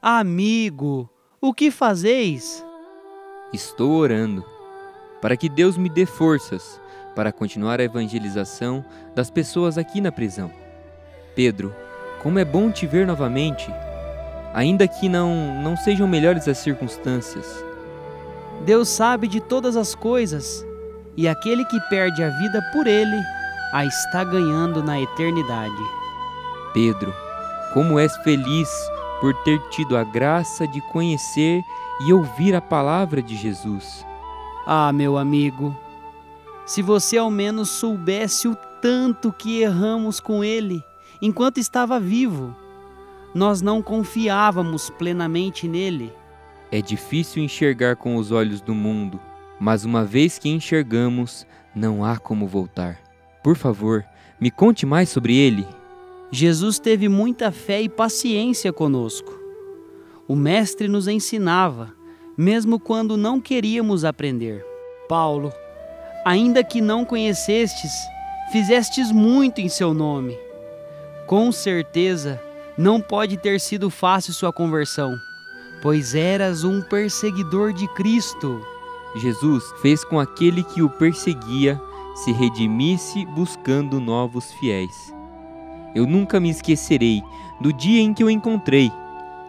Amigo, o que fazeis? Estou orando para que Deus me dê forças para continuar a evangelização das pessoas aqui na prisão. Pedro, como é bom te ver novamente, ainda que não sejam melhores as circunstâncias. Deus sabe de todas as coisas, e aquele que perde a vida por ele, a está ganhando na eternidade. Pedro, como és feliz por ter tido a graça de conhecer e ouvir a palavra de Jesus. Ah, meu amigo, se você ao menos soubesse o tanto que erramos com ele enquanto estava vivo. Nós não confiávamos plenamente nele. É difícil enxergar com os olhos do mundo, mas uma vez que enxergamos, não há como voltar. Por favor, me conte mais sobre ele. Jesus teve muita fé e paciência conosco. O Mestre nos ensinava, mesmo quando não queríamos aprender. Paulo, ainda que não conhecestes, fizestes muito em seu nome. Com certeza, não pode ter sido fácil sua conversão, pois eras um perseguidor de Cristo. Jesus fez com aquele que o perseguia se redimisse buscando novos fiéis. Eu nunca me esquecerei do dia em que o encontrei.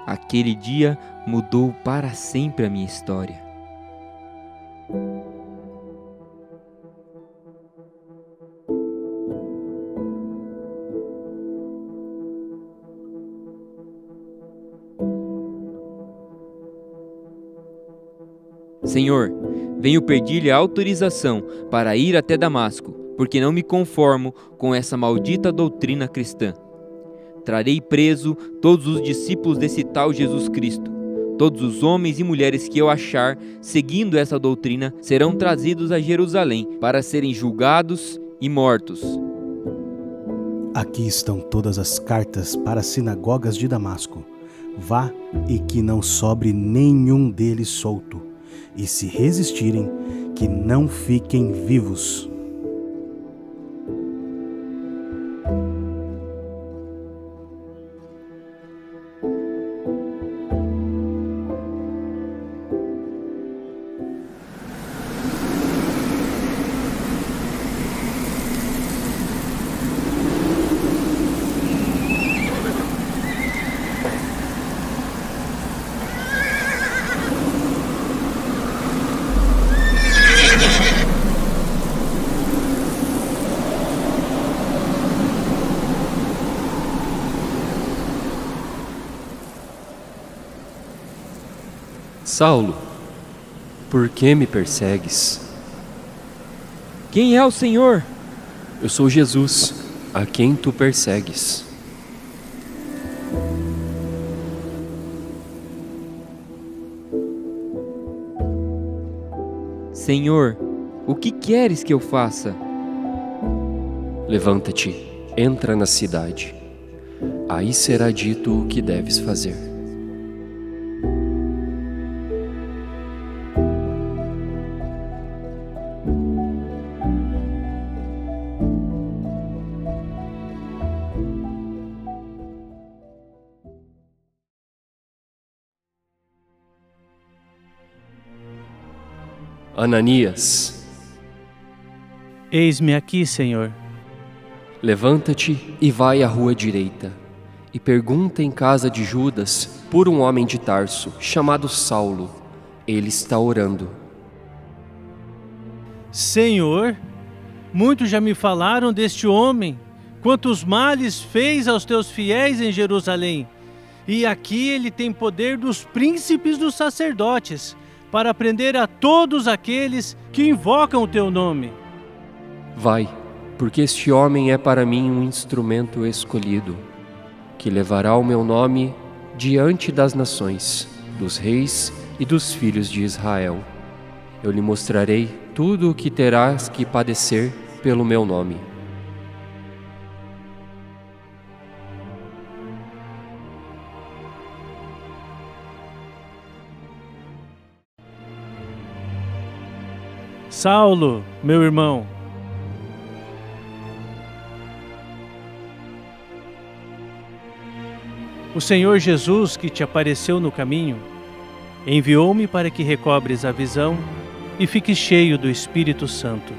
Aquele dia mudou para sempre a minha história. Senhor, venho pedir-lhe autorização para ir até Damasco, porque não me conformo com essa maldita doutrina cristã. Trarei preso todos os discípulos desse tal Jesus Cristo. Todos os homens e mulheres que eu achar seguindo essa doutrina serão trazidos a Jerusalém para serem julgados e mortos. Aqui estão todas as cartas para as sinagogas de Damasco. Vá e que não sobre nenhum deles solto. E se resistirem, que não fiquem vivos. Saulo, por que me persegues? Quem é o Senhor? Eu sou Jesus, a quem tu persegues. Senhor, o que queres que eu faça? Levanta-te, entra na cidade. Aí será dito o que deves fazer. Ananias, eis-me aqui, Senhor. levanta-te e vai à rua direita, e pergunta em casa de Judas por um homem de Tarso, chamado Saulo. Ele está orando. Senhor, muitos já me falaram deste homem, quantos males fez aos teus fiéis em Jerusalém. E aqui ele tem poder dos príncipes dos sacerdotes, para prender a todos aqueles que invocam o teu nome. Vai, porque este homem é para mim um instrumento escolhido, que levará o meu nome diante das nações, dos reis e dos filhos de Israel. Eu lhe mostrarei tudo o que terás que padecer pelo meu nome. Saulo, meu irmão, O Senhor Jesus, que te apareceu no caminho, enviou-me para que recobres a visão e fiques cheio do Espírito Santo.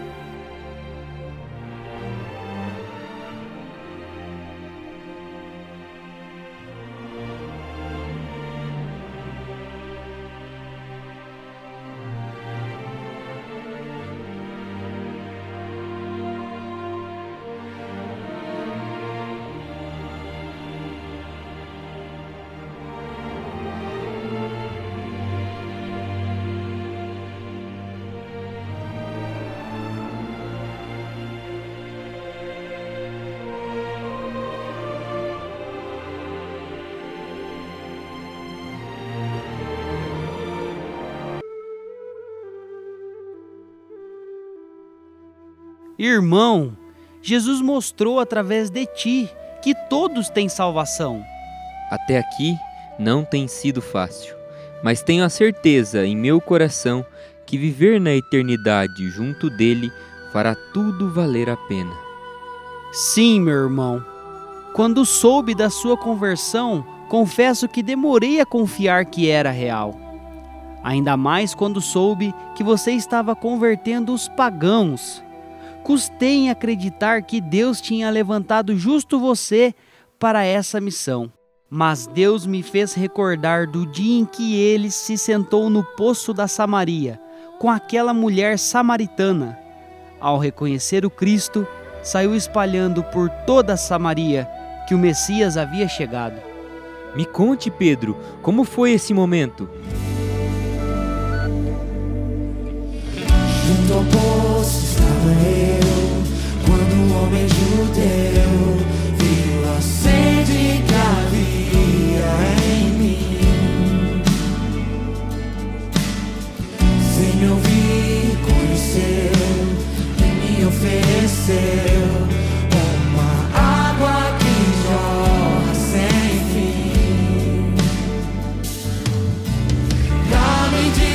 Irmão, Jesus mostrou através de ti que todos têm salvação. Até aqui não tem sido fácil, mas tenho a certeza em meu coração que viver na eternidade junto dele fará tudo valer a pena. Sim, meu irmão. Quando soube da sua conversão, confesso que demorei a confiar que era real. Ainda mais quando soube que você estava convertendo os pagãos. Custei em acreditar que Deus tinha levantado justo você para essa missão. Mas Deus me fez recordar do dia em que ele se sentou no poço da Samaria, com aquela mulher samaritana. Ao reconhecer o Cristo, saiu espalhando por toda a Samaria que o Messias havia chegado. Me conte, Pedro, como foi esse momento? Junto ao poço estava eu, quando um homem judeu viu a sede que havia em mim. Sem me ouvir, conheceu e me ofereceu uma água que jorra sem fim. Dá-me de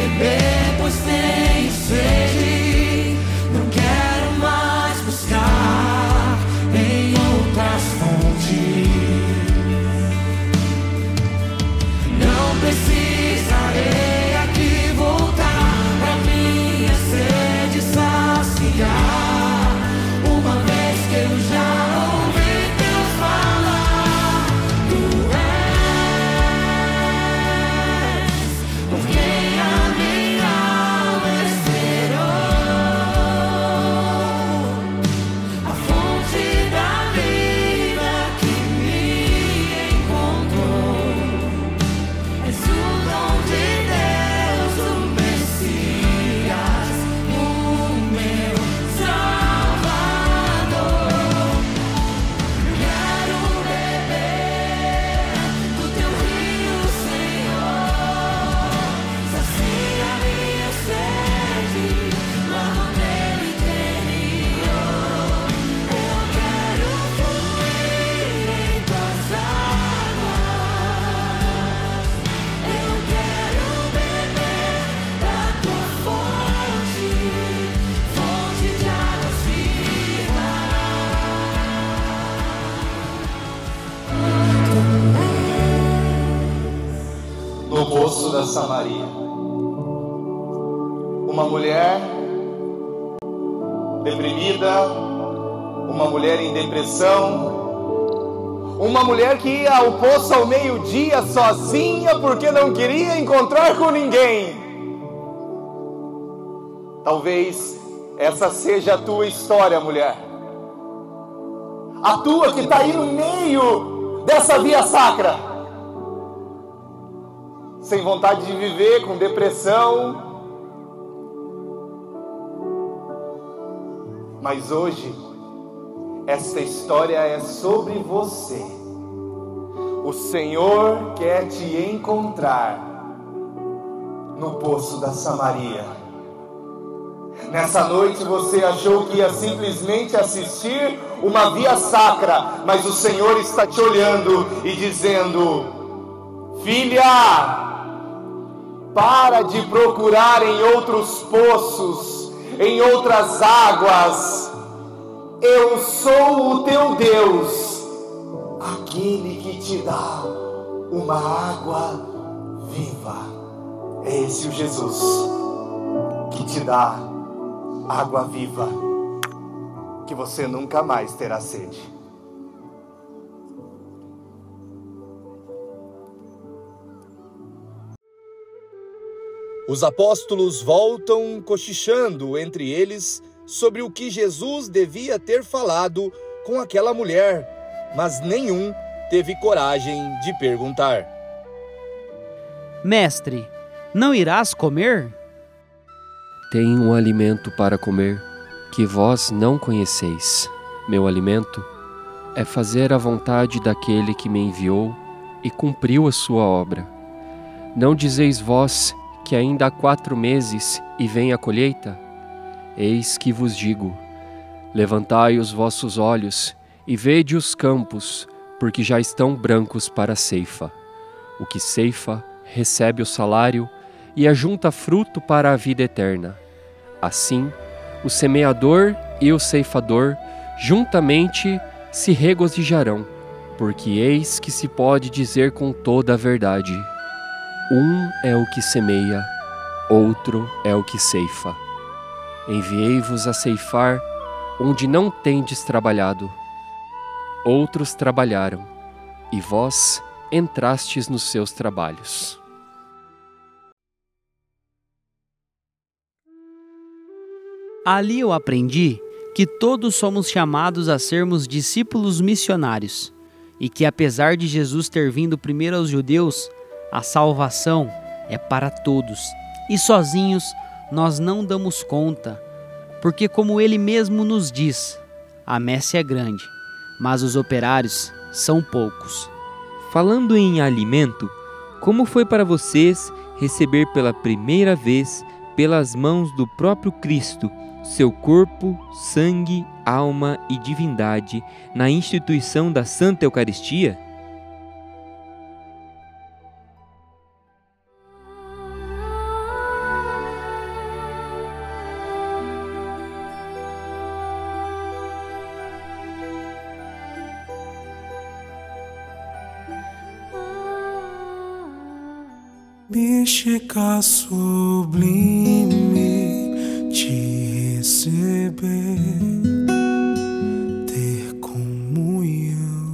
beber, pois tenho sede, não quero mais buscar em outras fontes. Não precisarei aqui voltar pra minha sede saciar, uma vez que eu já ouvi Deus falar. Tu és por quem a minha alma esperou, a fonte da vida que me encontrou. És o dom de Deus, o Messias, o meu Salvador. Quero beber do teu rio, Senhor, sacia minha sede lá no teu interior. Eu quero fluir em tuas águas, eu quero beber da tua fonte, fonte de águas vivas. No poço da Samaria, uma mulher deprimida, uma mulher em depressão, uma mulher que ia ao poço ao meio-dia sozinha porque não queria encontrar com ninguém. Talvez essa seja a tua história, mulher. A tua que está aí no meio dessa via sacra, sem vontade de viver, com depressão. Mas hoje, esta história é sobre você. O Senhor quer te encontrar no poço da Samaria. Nessa noite você achou que ia simplesmente assistir uma via sacra, mas o Senhor está te olhando e dizendo: filha, para de procurar em outros poços, em outras águas. Eu sou o teu Deus. aquele que te dá uma água viva. É esse o Jesus que te dá água viva, que você nunca mais terá sede. Os apóstolos voltam cochichando entre eles sobre o que Jesus devia ter falado com aquela mulher, mas nenhum teve coragem de perguntar. Mestre, não irás comer? Tenho um alimento para comer que vós não conheceis. Meu alimento é fazer a vontade daquele que me enviou e cumpriu a sua obra. Não dizeis vós que ainda há 4 meses e vem a colheita? Eis que vos digo: levantai os vossos olhos e vede os campos, porque já estão brancos para a ceifa. O que ceifa recebe o salário e ajunta fruto para a vida eterna. Assim, o semeador e o ceifador juntamente se regozijarão, porque eis que se pode dizer com toda a verdade: um é o que semeia, outro é o que ceifa. Enviei-vos a ceifar onde não tendes trabalhado. Outros trabalharam, e vós entrastes nos seus trabalhos. Ali eu aprendi que todos somos chamados a sermos discípulos missionários e que, apesar de Jesus ter vindo primeiro aos judeus, a salvação é para todos e sozinhos nós não damos conta, porque, como ele mesmo nos diz, a messe é grande, mas os operários são poucos. Falando em alimento, como foi para vocês receber pela primeira vez, pelas mãos do próprio Cristo, seu corpo, sangue, alma e divindade na instituição da Santa Eucaristia? Mística sublime, te receber, ter comunhão,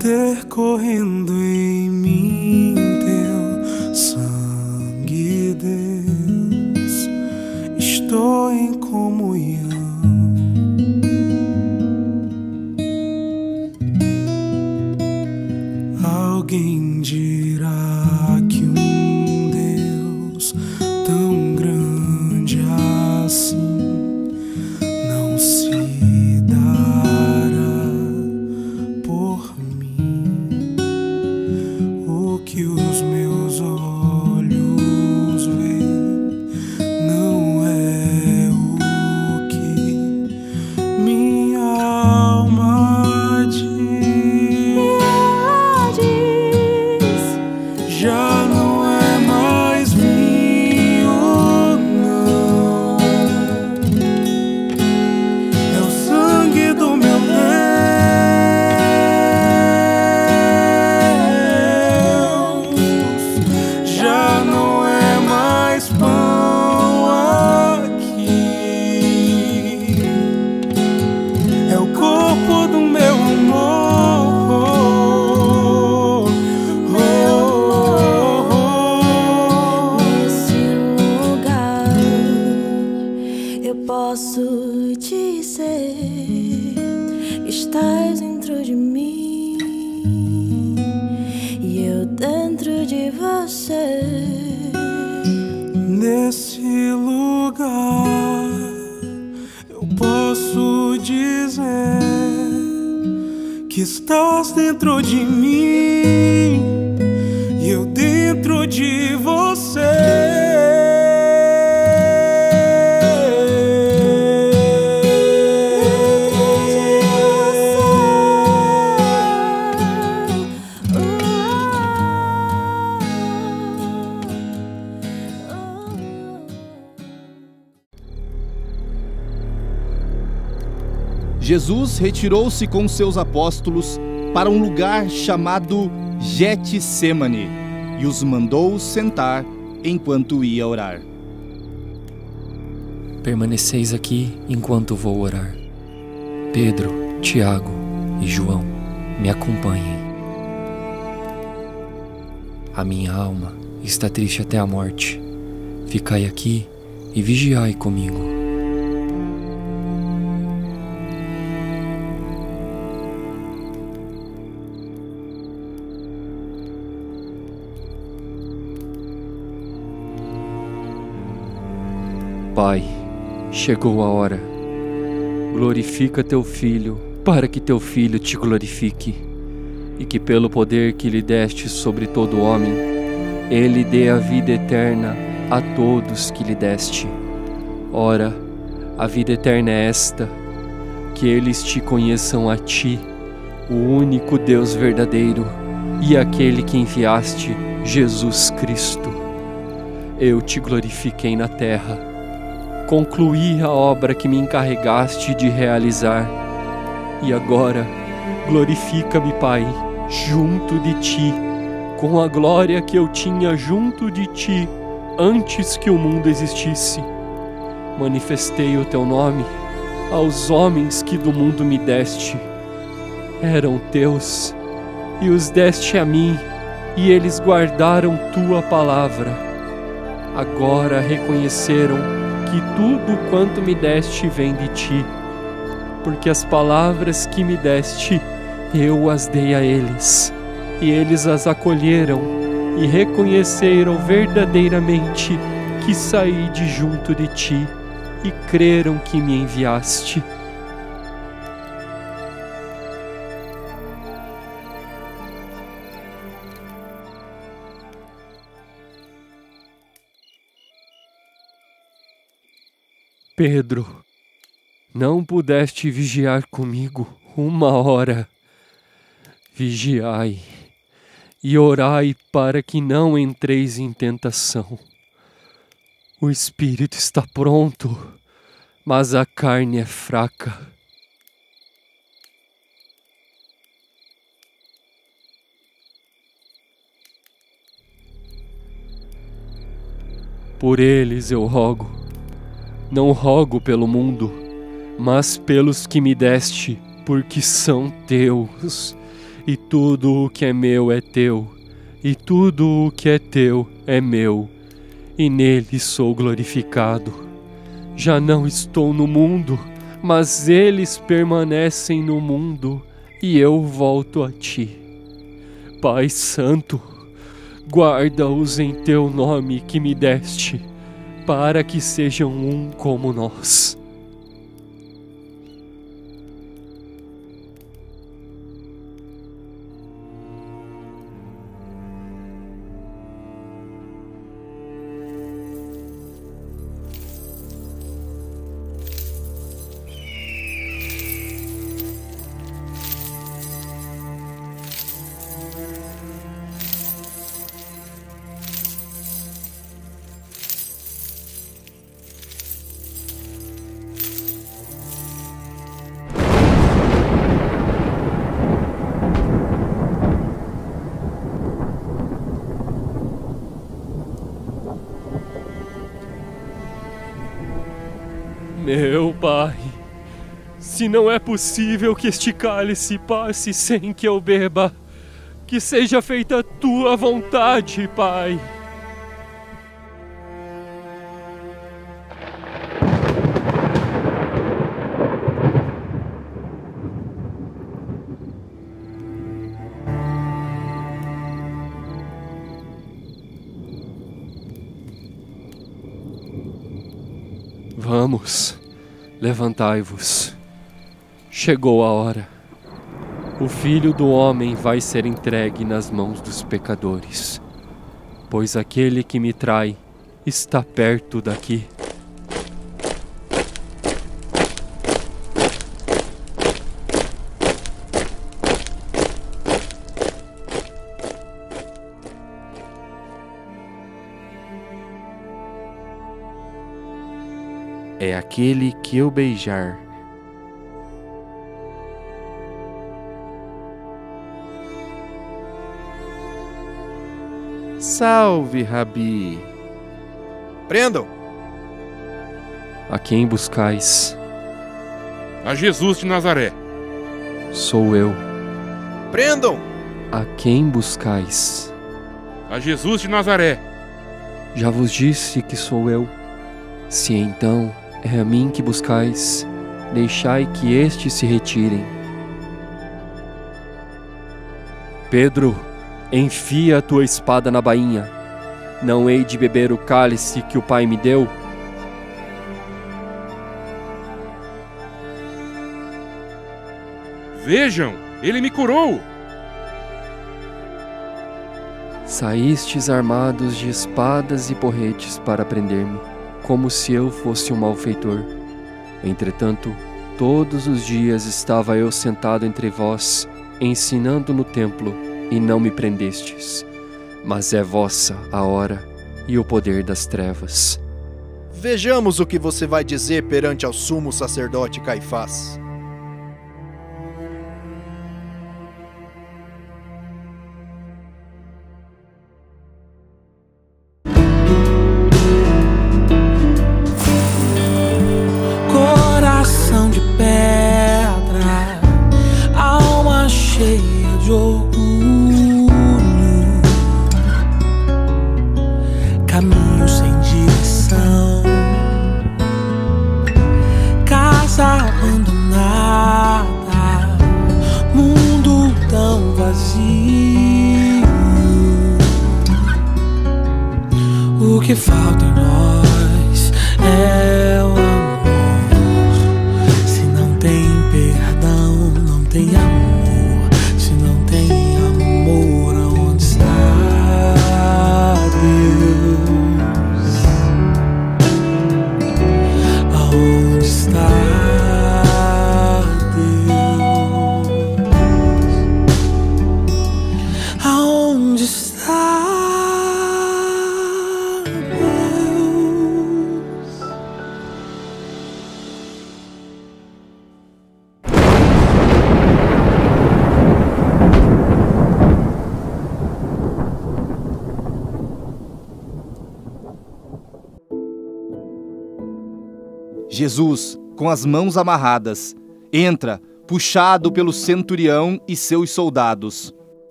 ter correndo em mim teu sangue, Deus, estou em comunhão. Alguém dirá que um Deus tão grande assim não se dará por mim. O que os meus olhos veem não é o que minha alma diz. Já não é mais vinho, não. É o sangue do meu Deus. Já não é mais pão aqui. É o corpo do meu amor. Posso dizer, estás dentro de mim e eu dentro de você. Nesse lugar eu posso dizer que estás dentro de mim e eu dentro de você. Jesus retirou-se com seus apóstolos para um lugar chamado Getsêmani e os mandou sentar enquanto ia orar. Permaneceis aqui enquanto vou orar. Pedro, Tiago e João, me acompanhem. A minha alma está triste até a morte. Ficai aqui e vigiai comigo. Pai, chegou a hora. Glorifica teu Filho, para que teu Filho te glorifique, e que pelo poder que lhe deste sobre todo homem, ele dê a vida eterna a todos que lhe deste. Ora, a vida eterna é esta, que eles te conheçam a ti, o único Deus verdadeiro, e aquele que enviaste, Jesus Cristo. Eu te glorifiquei na terra. Concluí a obra que me encarregaste de realizar. E agora, glorifica-me, Pai, junto de ti, com a glória que eu tinha junto de ti antes que o mundo existisse. Manifestei o teu nome aos homens que do mundo me deste. Eram teus, e os deste a mim, e eles guardaram tua palavra. Agora reconheceram que tudo quanto me deste vem de ti, porque as palavras que me deste, eu as dei a eles, e eles as acolheram e reconheceram verdadeiramente que saí de junto de ti e creram que me enviaste. Pedro, não pudeste vigiar comigo 1 hora. Vigiai e orai para que não entreis em tentação. O espírito está pronto, mas a carne é fraca. Por eles eu rogo. Não rogo pelo mundo, mas pelos que me deste, porque são teus. E tudo o que é meu é teu, e tudo o que é teu é meu, e nele sou glorificado. Já não estou no mundo, mas eles permanecem no mundo, e eu volto a ti. Pai Santo, guarda-os em teu nome que me deste, para que sejam um como nós. Meu Pai, se não é possível que este cálice passe sem que eu beba, que seja feita a tua vontade, Pai. Vamos, levantai-vos. Chegou a hora. O Filho do Homem vai ser entregue nas mãos dos pecadores, pois aquele que me trai está perto daqui. É aquele que eu beijar. Salve, Rabi! Prendam! A quem buscais? A Jesus de Nazaré. Sou eu. Prendam! A quem buscais? A Jesus de Nazaré. Já vos disse que sou eu. Se então é a mim que buscais, deixai que estes se retirem. Pedro, enfia a tua espada na bainha. Não hei de beber o cálice que o Pai me deu? Vejam, ele me curou! Saístes armados de espadas e porretes para prender-me, como se eu fosse um malfeitor. Entretanto, todos os dias estava eu sentado entre vós, ensinando no templo, e não me prendestes. Mas é vossa a hora e o poder das trevas. Vejamos o que você vai dizer perante ao sumo sacerdote Caifás. Coração de pedra, alma cheia de orgulho, caminho sem direção, casa abandonada, mundo tão vazio. O que falta em nós é o amor. Se não tem perdão, não tem amor. Se não tem amor, aonde está Deus? Aonde está Deus? Aonde está Deus? Jesus, com as mãos amarradas, entra, puxado pelo centurião e seus soldados.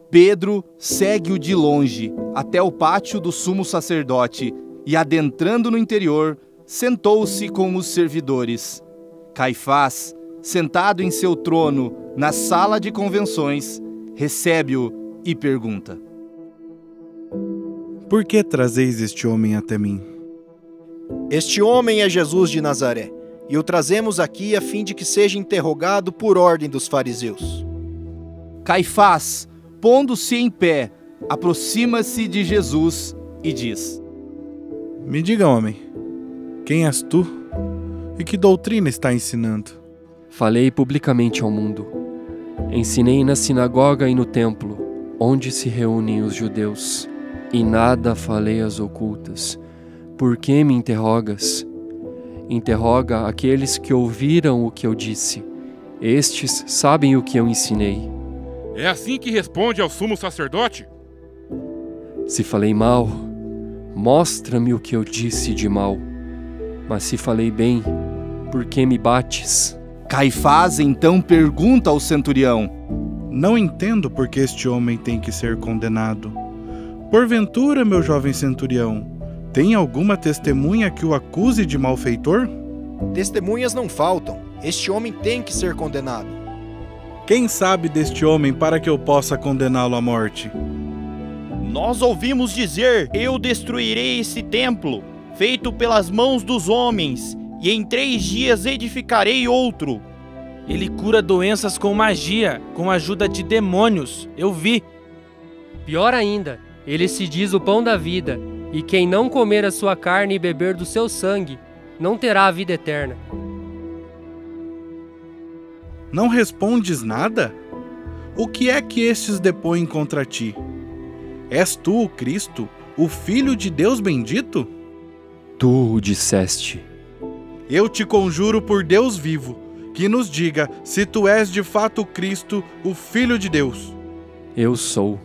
Pedro segue-o de longe até o pátio do sumo sacerdote e, adentrando no interior, sentou-se com os servidores. Caifás, sentado em seu trono na sala de convenções, recebe-o e pergunta: Por que trazeis este homem até mim? Este homem é Jesus de Nazaré, e o trazemos aqui a fim de que seja interrogado por ordem dos fariseus. Caifás, pondo-se em pé, aproxima-se de Jesus e diz: Me diga, homem, quem és tu e que doutrina está ensinando? Falei publicamente ao mundo. Ensinei na sinagoga e no templo, onde se reúnem os judeus, e nada falei às ocultas. Por que me interrogas? Interroga aqueles que ouviram o que eu disse. Estes sabem o que eu ensinei. É assim que responde ao sumo sacerdote? Se falei mal, mostra-me o que eu disse de mal. Mas se falei bem, por que me bates? Caifás então pergunta ao centurião: Não entendo por que este homem tem que ser condenado. Porventura, meu jovem centurião, tem alguma testemunha que o acuse de malfeitor? Testemunhas não faltam. Este homem tem que ser condenado. Quem sabe deste homem para que eu possa condená-lo à morte? Nós ouvimos dizer: eu destruirei esse templo, feito pelas mãos dos homens, e em 3 dias edificarei outro. Ele cura doenças com magia, com a ajuda de demônios. Eu vi. Pior ainda, ele se diz o pão da vida, e quem não comer a sua carne e beber do seu sangue, não terá a vida eterna. Não respondes nada? O que é que estes depõem contra ti? És tu o Cristo, o Filho de Deus bendito? Tu o disseste. Eu te conjuro por Deus vivo, que nos diga se tu és de fato o Cristo, o Filho de Deus. Eu sou.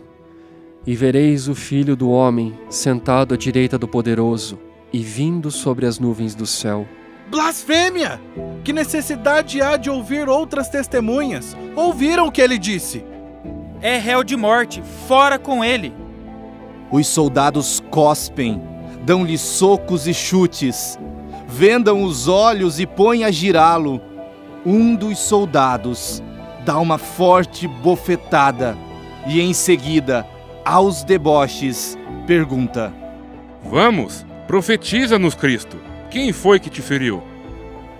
E vereis o Filho do Homem sentado à direita do Poderoso e vindo sobre as nuvens do céu. Blasfêmia! Que necessidade há de ouvir outras testemunhas? Ouviram o que ele disse? É réu de morte, fora com ele! Os soldados cospem, dão-lhe socos e chutes, vendam os olhos e põem a girá-lo. Um dos soldados dá uma forte bofetada e em seguida, aos deboches, pergunta: Vamos, profetiza-nos, Cristo. Quem foi que te feriu?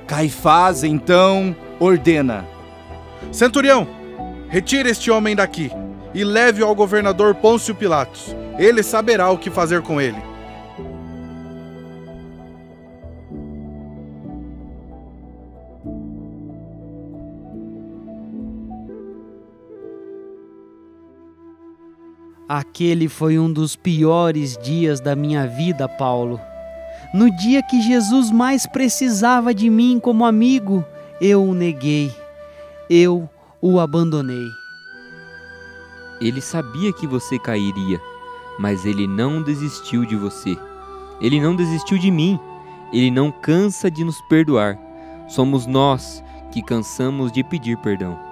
Caifás, então, ordena: Centurião, retire este homem daqui e leve-o ao governador Pôncio Pilatos. Ele saberá o que fazer com ele. Aquele foi um dos piores dias da minha vida, Paulo. No dia que Jesus mais precisava de mim como amigo, eu o neguei. Eu o abandonei. Ele sabia que você cairia, mas ele não desistiu de você. Ele não desistiu de mim. Ele não cansa de nos perdoar. Somos nós que cansamos de pedir perdão.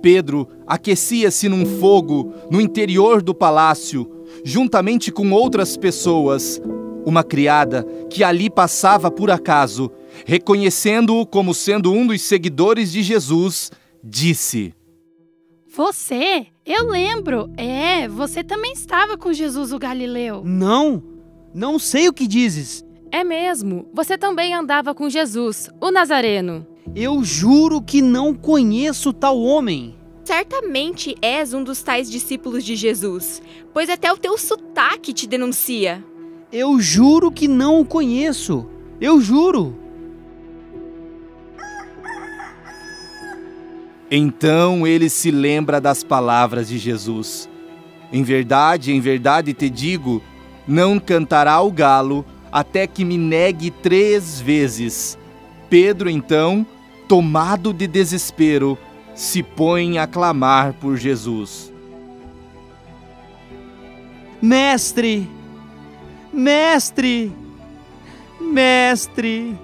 Pedro aquecia-se num fogo no interior do palácio, juntamente com outras pessoas. Uma criada que ali passava por acaso, reconhecendo-o como sendo um dos seguidores de Jesus, disse: Você? Eu lembro. Você também estava com Jesus o Galileu. Não sei o que dizes. É mesmo, você também andava com Jesus, o Nazareno. Eu juro que não conheço tal homem. Certamente és um dos tais discípulos de Jesus, pois até o teu sotaque te denuncia. Eu juro que não o conheço. Eu juro. Então ele se lembra das palavras de Jesus. Em verdade te digo, não cantará o galo até que me negue 3 vezes. Pedro, então, tomado de desespero, se põe a clamar por Jesus. Mestre! Mestre! Mestre!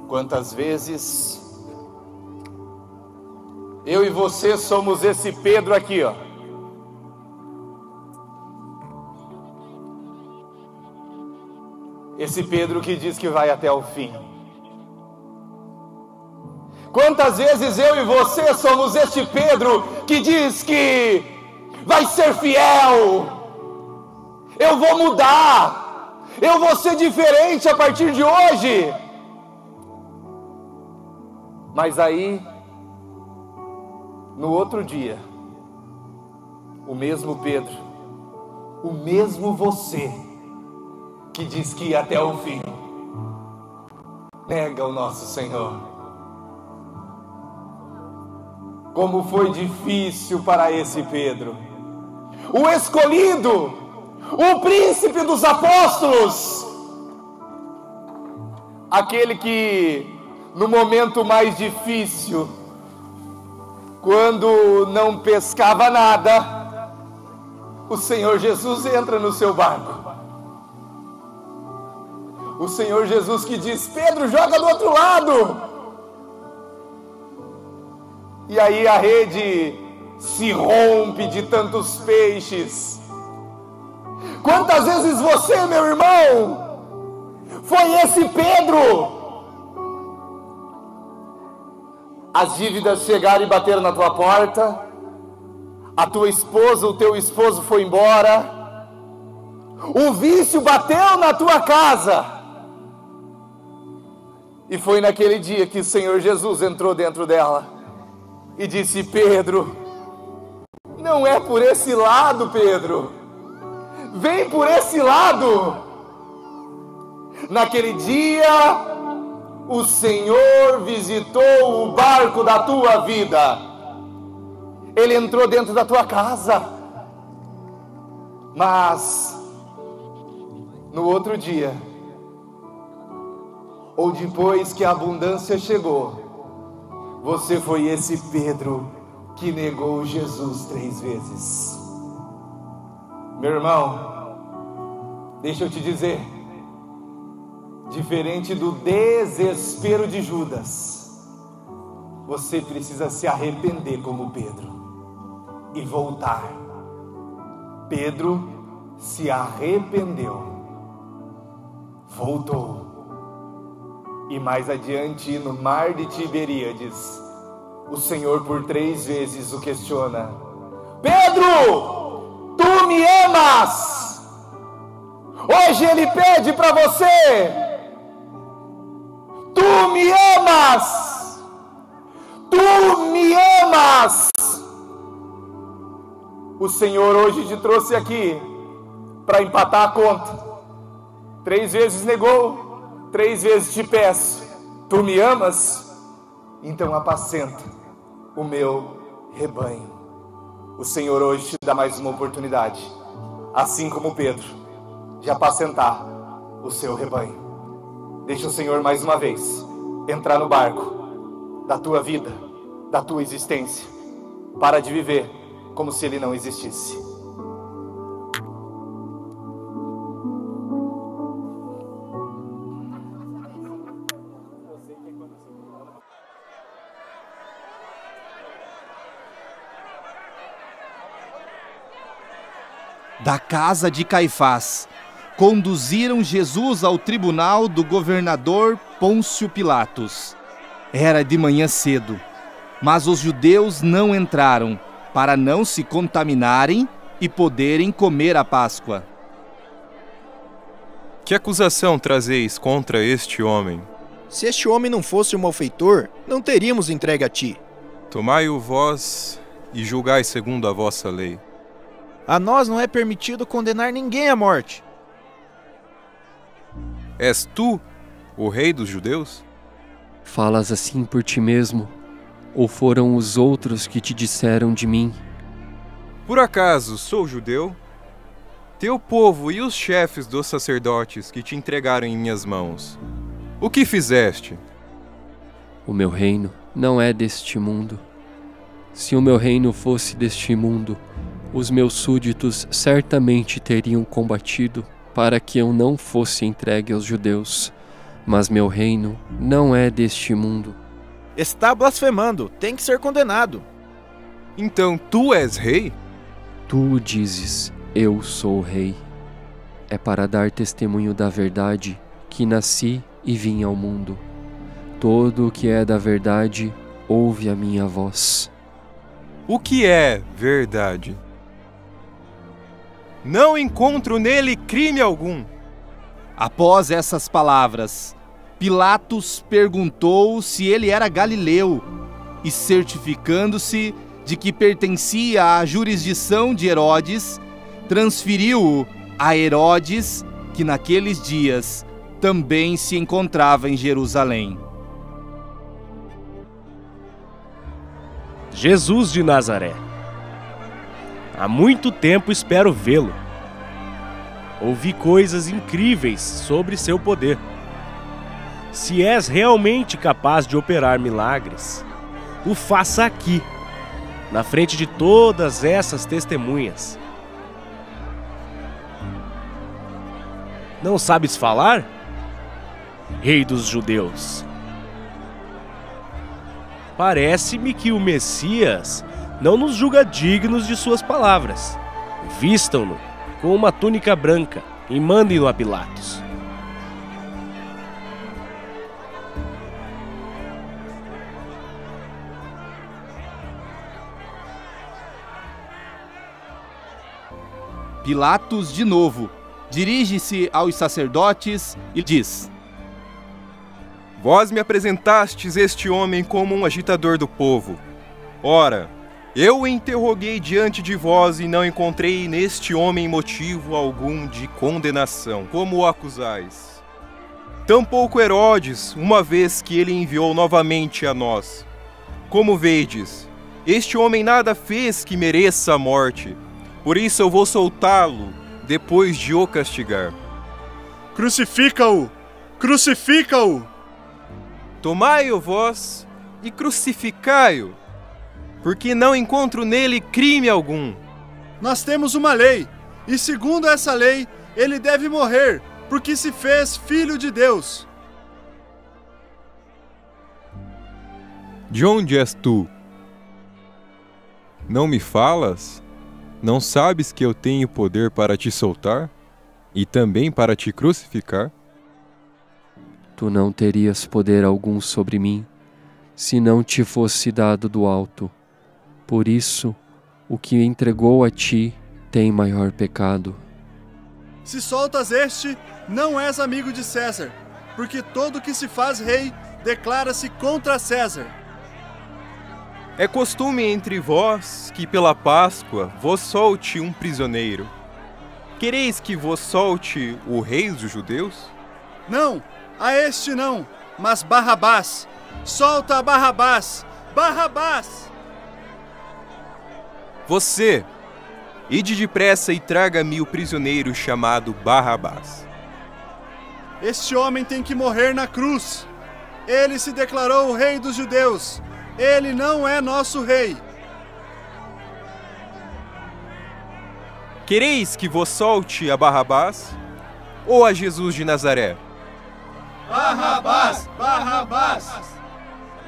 Quantas vezes eu e você somos esse Pedro aqui, ó. Esse Pedro que diz que vai até o fim. Quantas vezes eu e você somos este Pedro que diz que vai ser fiel. Eu vou mudar. Eu vou ser diferente a partir de hoje. Mas aí, no outro dia, o mesmo Pedro, o mesmo você, que diz que ia até o fim, nega o nosso Senhor. Como foi difícil para esse Pedro, o escolhido, o príncipe dos apóstolos, aquele que no momento mais difícil, quando não pescava nada, o Senhor Jesus entra no seu barco. O Senhor Jesus que diz: Pedro, joga do outro lado. E aí a rede se rompe de tantos peixes. Quantas vezes você, meu irmão, foi esse Pedro? As dívidas chegaram e bateram na tua porta, a tua esposa, o teu esposo foi embora, o vício bateu na tua casa, e foi naquele dia que o Senhor Jesus entrou dentro dela e disse: Pedro, não é por esse lado, Pedro, vem por esse lado. Naquele dia, o Senhor visitou o barco da tua vida Ele entrou dentro da tua casa. Mas no outro dia, ou depois que a abundância chegou, você foi esse Pedro que negou Jesus 3 vezes. Meu irmão, deixa eu te dizer, diferente do desespero de Judas, você precisa se arrepender como Pedro e voltar. Pedro se arrependeu, voltou. E mais adiante, no mar de Tiberíades, o Senhor por 3 vezes o questiona: Pedro, tu me amas? Hoje ele pede para você: tu me amas? Tu me amas? O Senhor hoje te trouxe aqui para empatar a conta. 3 vezes negou, 3 vezes te peço: tu me amas? Então apacenta o meu rebanho. O Senhor hoje te dá mais uma oportunidade, assim como Pedro, de apacentar o seu rebanho. Deixa o Senhor mais uma vez entrar no barco da tua vida, da tua existência. Para de viver como se ele não existisse. Da casa de Caifás, conduziram Jesus ao tribunal do governador Pôncio Pilatos. Era de manhã cedo, mas os judeus não entraram, para não se contaminarem e poderem comer a Páscoa. Que acusação trazeis contra este homem? Se este homem não fosse um malfeitor, não teríamos entregue a ti. Tomai-o vós e julgai segundo a vossa lei. A nós não é permitido condenar ninguém à morte. És tu o rei dos judeus? Falas assim por ti mesmo, ou foram os outros que te disseram de mim? Por acaso sou judeu? Teu povo e os chefes dos sacerdotes que te entregaram em minhas mãos, o que fizeste? O meu reino não é deste mundo. Se o meu reino fosse deste mundo, os meus súditos certamente teriam combatido para que eu não fosse entregue aos judeus. Mas meu reino não é deste mundo. Está blasfemando, tem que ser condenado. Então tu és rei? Tu o dizes, eu sou o rei. É para dar testemunho da verdade que nasci e vim ao mundo. Todo o que é da verdade ouve a minha voz. O que é verdade? Não encontro nele crime algum. Após essas palavras, Pilatos perguntou se ele era galileu e, certificando-se de que pertencia à jurisdição de Herodes, transferiu-o a Herodes, que naqueles dias também se encontrava em Jerusalém. Jesus de Nazaré. Há muito tempo espero vê-lo. Ouvi coisas incríveis sobre seu poder. Se és realmente capaz de operar milagres, o faça aqui, na frente de todas essas testemunhas. Não sabes falar? Rei dos judeus. Parece-me que o Messias não nos julga dignos de suas palavras. Vistam-no com uma túnica branca e mandem-no a Pilatos. Pilatos, de novo, dirige-se aos sacerdotes e diz: Vós me apresentastes este homem como um agitador do povo. Ora, eu o interroguei diante de vós e não encontrei neste homem motivo algum de condenação, como o acusais. Tampouco Herodes, uma vez que ele enviou novamente a nós. Como vedes, Este homem nada fez que mereça a morte. Por isso eu vou soltá-lo, depois de o castigar. Crucifica-o! Crucifica-o! Tomai-o vós e crucificai-o, porque não encontro nele crime algum. Nós temos uma lei, e segundo essa lei, ele deve morrer, porque se fez filho de Deus. De onde és tu? Não me falas? Não sabes que eu tenho poder para te soltar? E também para te crucificar? Tu não terias poder algum sobre mim, se não te fosse dado do alto. Por isso, o que entregou a ti tem maior pecado. Se soltas este, não és amigo de César, porque todo que se faz rei declara-se contra César. É costume entre vós que pela Páscoa vos solte um prisioneiro. Quereis que vos solte o rei dos judeus? Não, a este não, mas Barrabás. Solta Barrabás! Barrabás! Você, ide depressa e traga-me o prisioneiro chamado Barrabás. Este homem tem que morrer na cruz. Ele se declarou o rei dos judeus. Ele não é nosso rei. Quereis que vos solte a Barrabás ou a Jesus de Nazaré? Barrabás! Barrabás!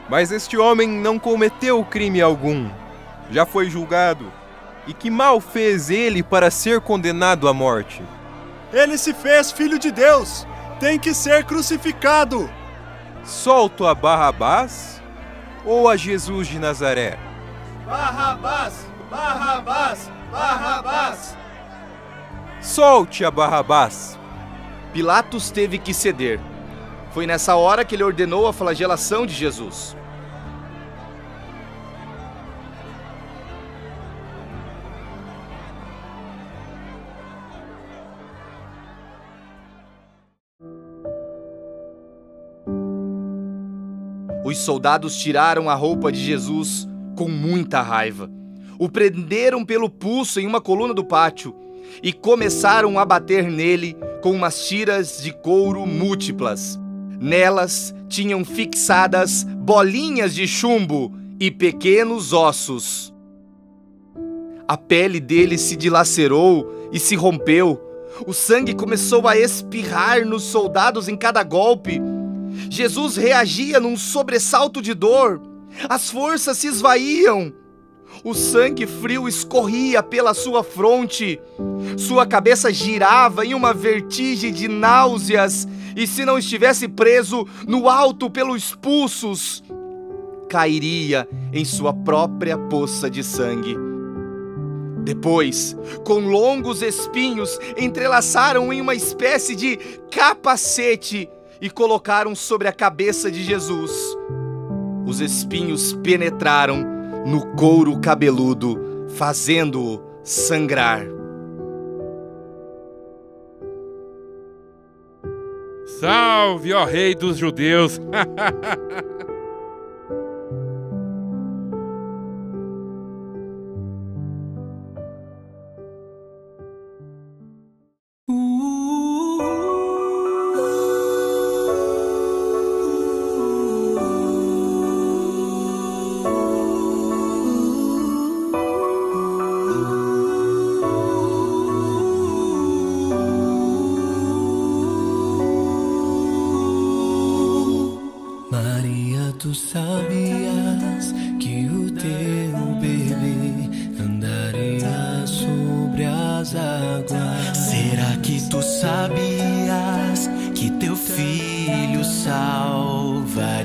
Mas este homem não cometeu crime algum. Já foi julgado. E que mal fez ele para ser condenado à morte? Ele se fez filho de Deus. Tem que ser crucificado. Solto a Barrabás ou a Jesus de Nazaré? Barrabás! Barrabás! Barrabás! Solte a Barrabás! Pilatos teve que ceder. Foi nessa hora que ele ordenou a flagelação de Jesus. Os soldados tiraram a roupa de Jesus com muita raiva. O prenderam pelo pulso em uma coluna do pátio e começaram a bater nele com umas tiras de couro múltiplas. Nelas tinham fixadas bolinhas de chumbo e pequenos ossos. A pele dele se dilacerou e se rompeu. O sangue começou a espirrar nos soldados em cada golpe. Jesus reagia num sobressalto de dor. As forças se esvaíam. O sangue frio escorria pela sua fronte. Sua cabeça girava em uma vertigem de náuseas. E se não estivesse preso no alto pelos pulsos, cairia em sua própria poça de sangue. Depois, com longos espinhos, entrelaçaram em uma espécie de capacete e colocaram sobre a cabeça de Jesus. Os espinhos penetraram no couro cabeludo, fazendo-o sangrar. Salve, ó Rei dos Judeus! Tu sabias que o teu bebê andaria sobre as águas? Será que tu sabias que teu filho salvaria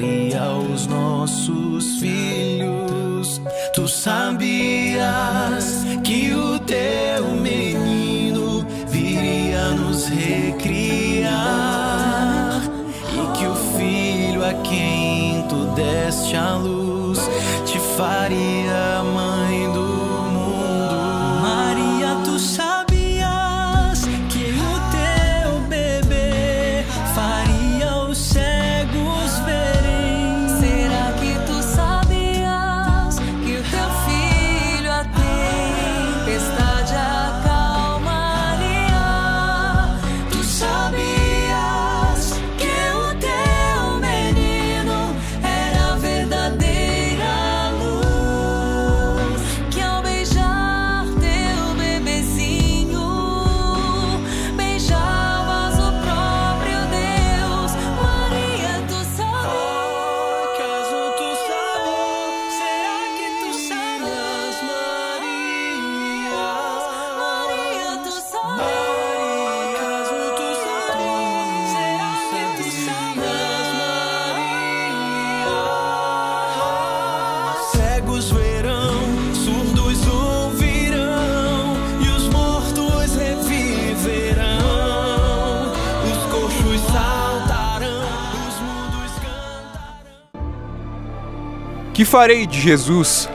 os nossos filhos? Tu sabias que o teu menino viria nos recriar e que o filho a quem tu deste a luz te faria mãe do mundo? Maria, tu sabias que o teu bebê faria os cegos verem? Será que tu sabias que o teu filho Que farei de Jesus,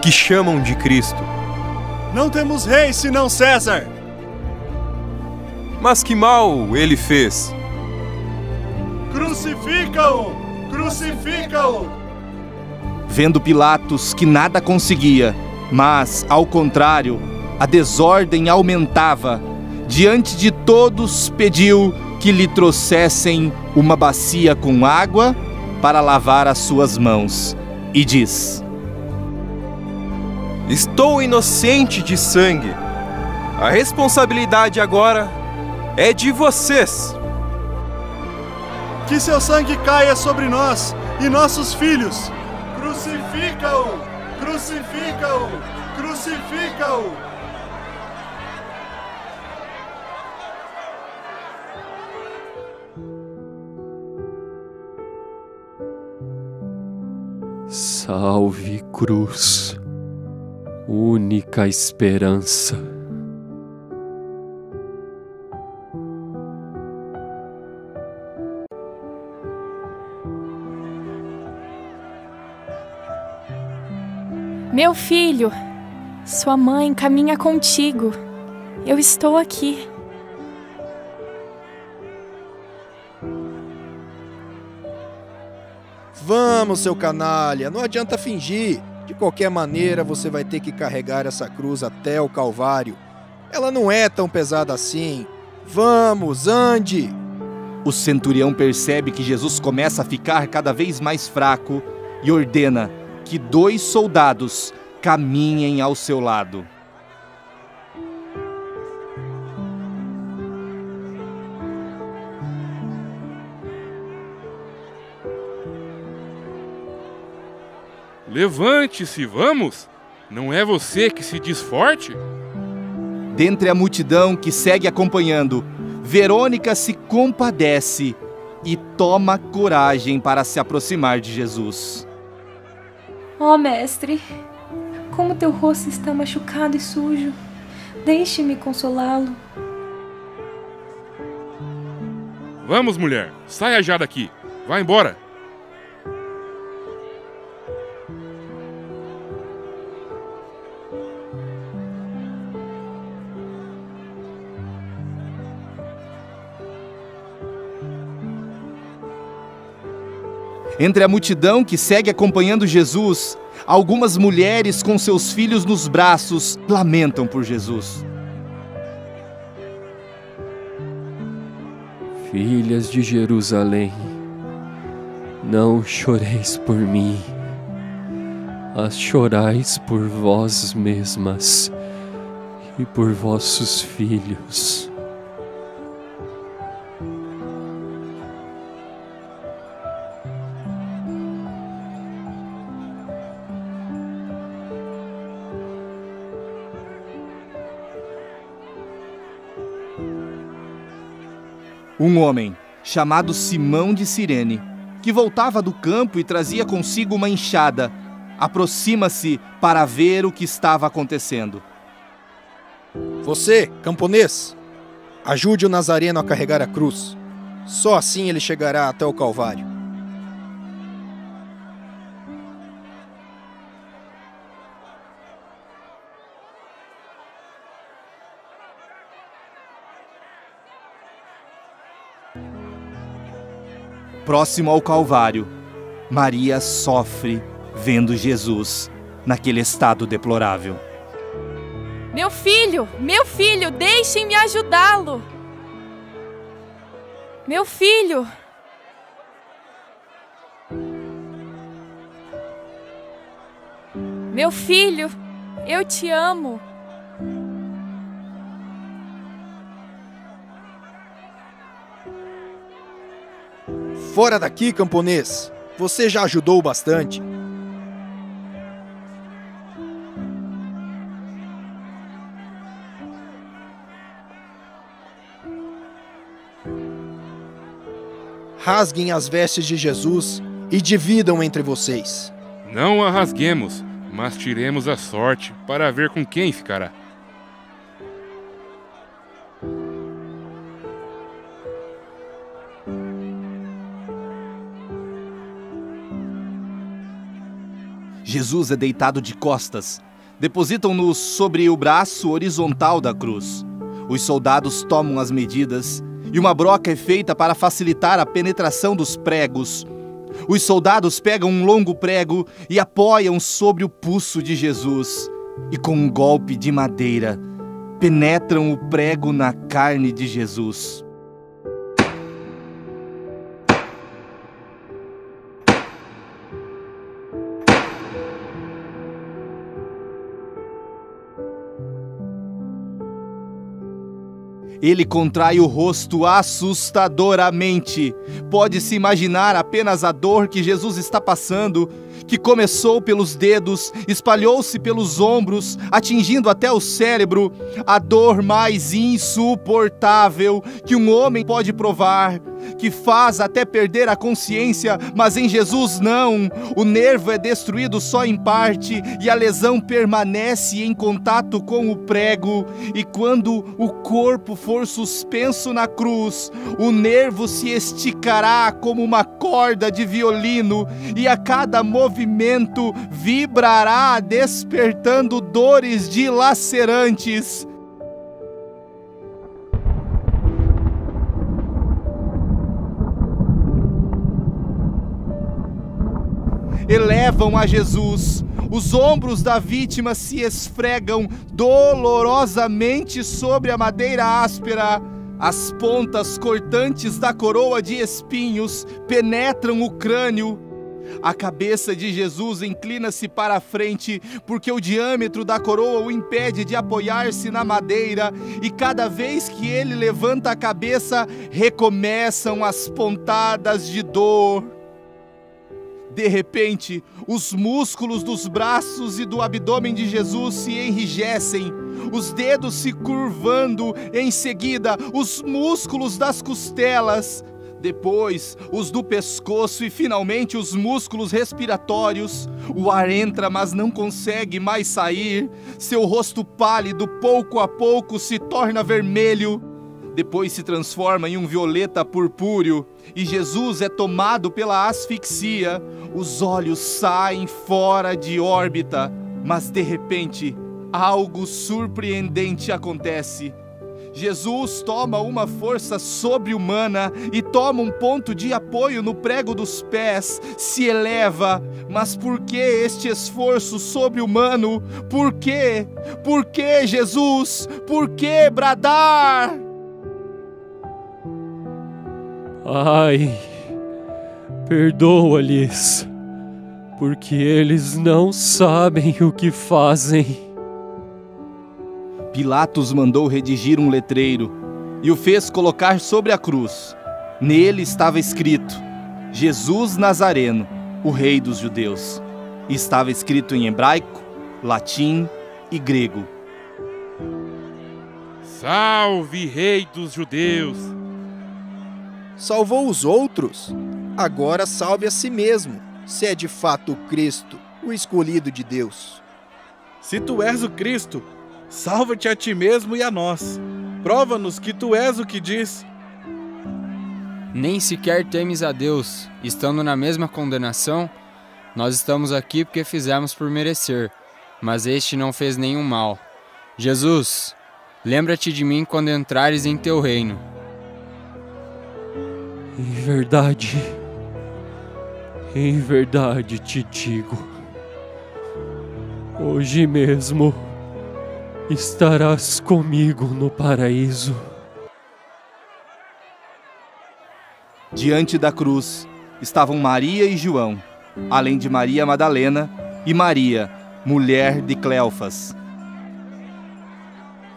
que chamam de Cristo? Não temos rei senão César. Mas que mal ele fez? Crucifica-o! Crucifica-o! Vendo Pilatos que nada conseguia, mas, ao contrário, a desordem aumentava, diante de todos pediu que lhe trouxessem uma bacia com água para lavar as suas mãos, e diz: Estou inocente de sangue. A responsabilidade agora é de vocês. Que seu sangue caia sobre nós e nossos filhos. Crucifica-o! Crucifica-o! Crucifica-o! Salve, cruz, única esperança. Meu filho, sua mãe caminha contigo. Eu estou aqui. Vamos, seu canalha, não adianta fingir. De qualquer maneira, você vai ter que carregar essa cruz até o Calvário. Ela não é tão pesada assim. Vamos, ande! O centurião percebe que Jesus começa a ficar cada vez mais fraco e ordena que 2 soldados caminhem ao seu lado. Levante-se, vamos! Não é você que se diz forte? Dentre a multidão que segue acompanhando, Verônica se compadece e toma coragem para se aproximar de Jesus. Ó, mestre, como teu rosto está machucado e sujo. Deixe-me consolá-lo. Vamos, mulher, saia já daqui. Vá embora. Entre a multidão que segue acompanhando Jesus, algumas mulheres com seus filhos nos braços lamentam por Jesus. Filhas de Jerusalém, não choreis por mim, mas chorais por vós mesmas e por vossos filhos. Um homem, chamado Simão de Cirene, que voltava do campo e trazia consigo uma enxada, aproxima-se para ver o que estava acontecendo. Você, camponês, ajude o Nazareno a carregar a cruz. Só assim ele chegará até o Calvário. Próximo ao Calvário, Maria sofre vendo Jesus naquele estado deplorável. Meu filho, deixem-me ajudá-lo. Meu filho. Meu filho, eu te amo. Fora daqui, camponês! Você já ajudou bastante. Rasguem as vestes de Jesus e dividam entre vocês. Não a rasguemos, mas tiremos a sorte para ver com quem ficará. Jesus é deitado de costas. Depositam-no sobre o braço horizontal da cruz. Os soldados tomam as medidas e uma broca é feita para facilitar a penetração dos pregos. Os soldados pegam um longo prego e apoiam sobre o pulso de Jesus. E com um golpe de madeira, penetram o prego na carne de Jesus. Ele contrai o rosto assustadoramente. Pode-se imaginar apenas a dor que Jesus está passando, que começou pelos dedos, espalhou-se pelos ombros, atingindo até o cérebro. A dor mais insuportável que um homem pode provar, que faz até perder a consciência, mas em Jesus não. O nervo é destruído só em parte e a lesão permanece em contato com o prego. E quando o corpo for suspenso na cruz, o nervo se esticará como uma corda de violino e a cada movimento vibrará, despertando dores dilacerantes. Elevam a Jesus. Os ombros da vítima se esfregam dolorosamente sobre a madeira áspera. As pontas cortantes da coroa de espinhos penetram o crânio. A cabeça de Jesus inclina-se para a frente, porque o diâmetro da coroa o impede de apoiar-se na madeira, e cada vez que ele levanta a cabeça, recomeçam as pontadas de dor. De repente, os músculos dos braços e do abdômen de Jesus se enrijecem, os dedos se curvando, em seguida, os músculos das costelas, depois, os do pescoço e, finalmente, os músculos respiratórios. O ar entra, mas não consegue mais sair. Seu rosto pálido, pouco a pouco, se torna vermelho. Depois se transforma em um violeta purpúreo e Jesus é tomado pela asfixia. Os olhos saem fora de órbita, mas de repente, algo surpreendente acontece. Jesus toma uma força sobre-humana e toma um ponto de apoio no prego dos pés, se eleva. Mas por que este esforço sobre-humano? Por quê? Por que, Jesus? Por que bradar? Ai, perdoa-lhes, porque eles não sabem o que fazem. Pilatos mandou redigir um letreiro e o fez colocar sobre a cruz. Nele estava escrito: Jesus Nazareno, o Rei dos Judeus. E estava escrito em hebraico, latim e grego. Salve, Rei dos Judeus! Salvou os outros, agora salve a si mesmo, se é de fato o Cristo, o escolhido de Deus. Se tu és o Cristo, salva-te a ti mesmo e a nós. Prova-nos que tu és o que diz. Nem sequer temes a Deus, estando na mesma condenação. Nós estamos aqui porque fizemos por merecer, mas este não fez nenhum mal. Jesus, lembra-te de mim quando entrares em teu reino. Em verdade te digo, hoje mesmo estarás comigo no paraíso. Diante da cruz estavam Maria e João, além de Maria Madalena e Maria, mulher de Cleofas.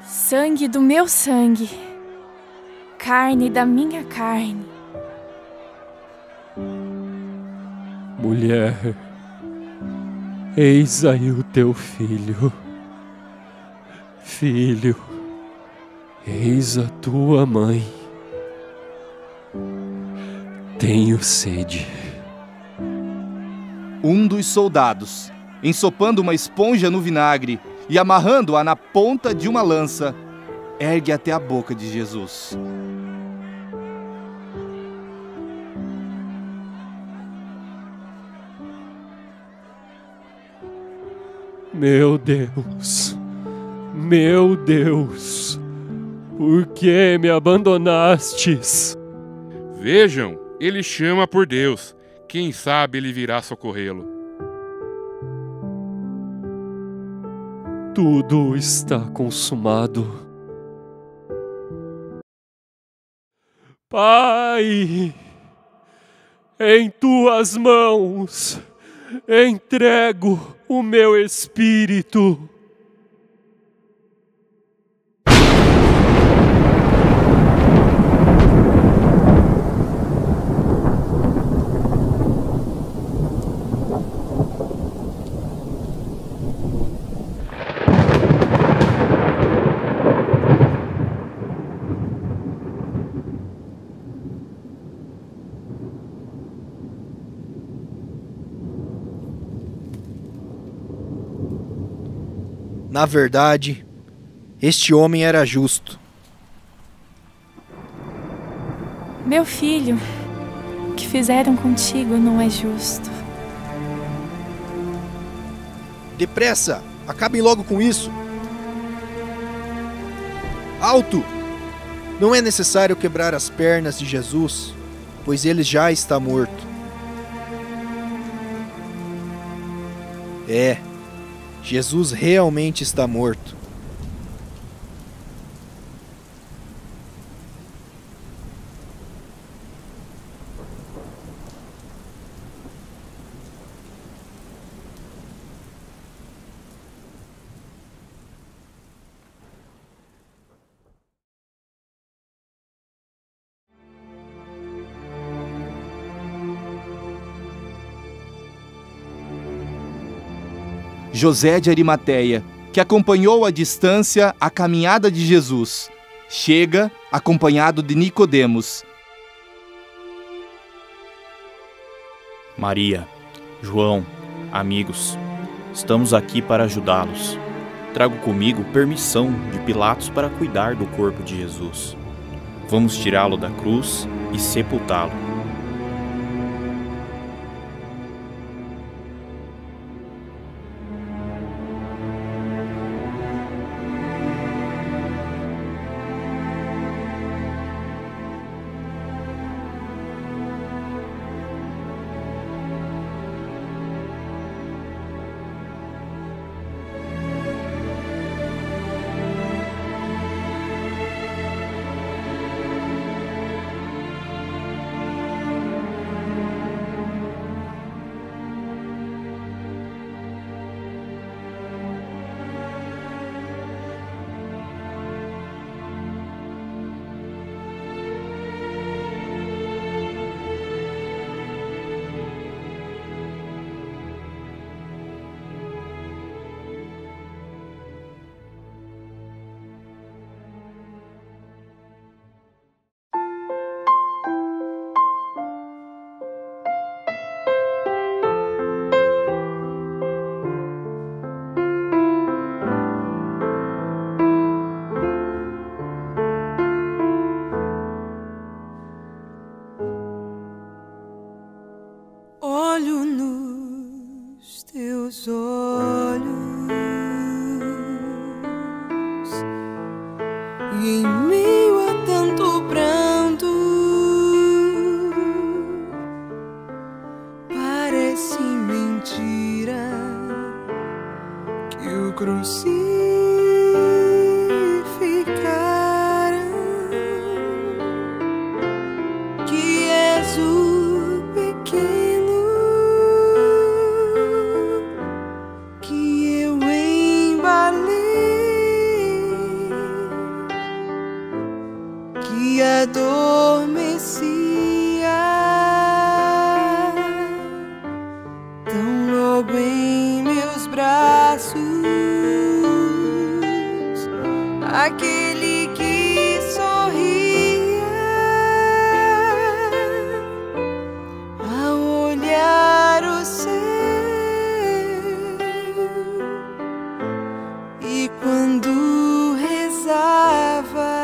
Sangue do meu sangue, carne da minha carne. Mulher, eis aí o teu filho. Filho, eis a tua mãe. Tenho sede. Um dos soldados, ensopando uma esponja no vinagre e amarrando-a na ponta de uma lança, ergue até a boca de Jesus. Meu Deus, por que me abandonastes? Vejam, ele chama por Deus. Quem sabe ele virá socorrê-lo. Tudo está consumado. Pai, em tuas mãos entrego o meu espírito. Na verdade, este homem era justo. Meu filho, o que fizeram contigo não é justo. Depressa! Acabem logo com isso! Alto! Não é necessário quebrar as pernas de Jesus, pois ele já está morto. Jesus realmente está morto. José de Arimateia, que acompanhou à distância a caminhada de Jesus, chega acompanhado de Nicodemos. Maria, João, amigos, estamos aqui para ajudá-los. Trago comigo permissão de Pilatos para cuidar do corpo de Jesus. Vamos tirá-lo da cruz e sepultá-lo. Olho nos teus olhos e em meio a tanto pranto parece mentira que o crucificaram, que és o pequeno que adormecia tão logo em meus braços, aquele que sorria ao olhar o céu, e quando rezava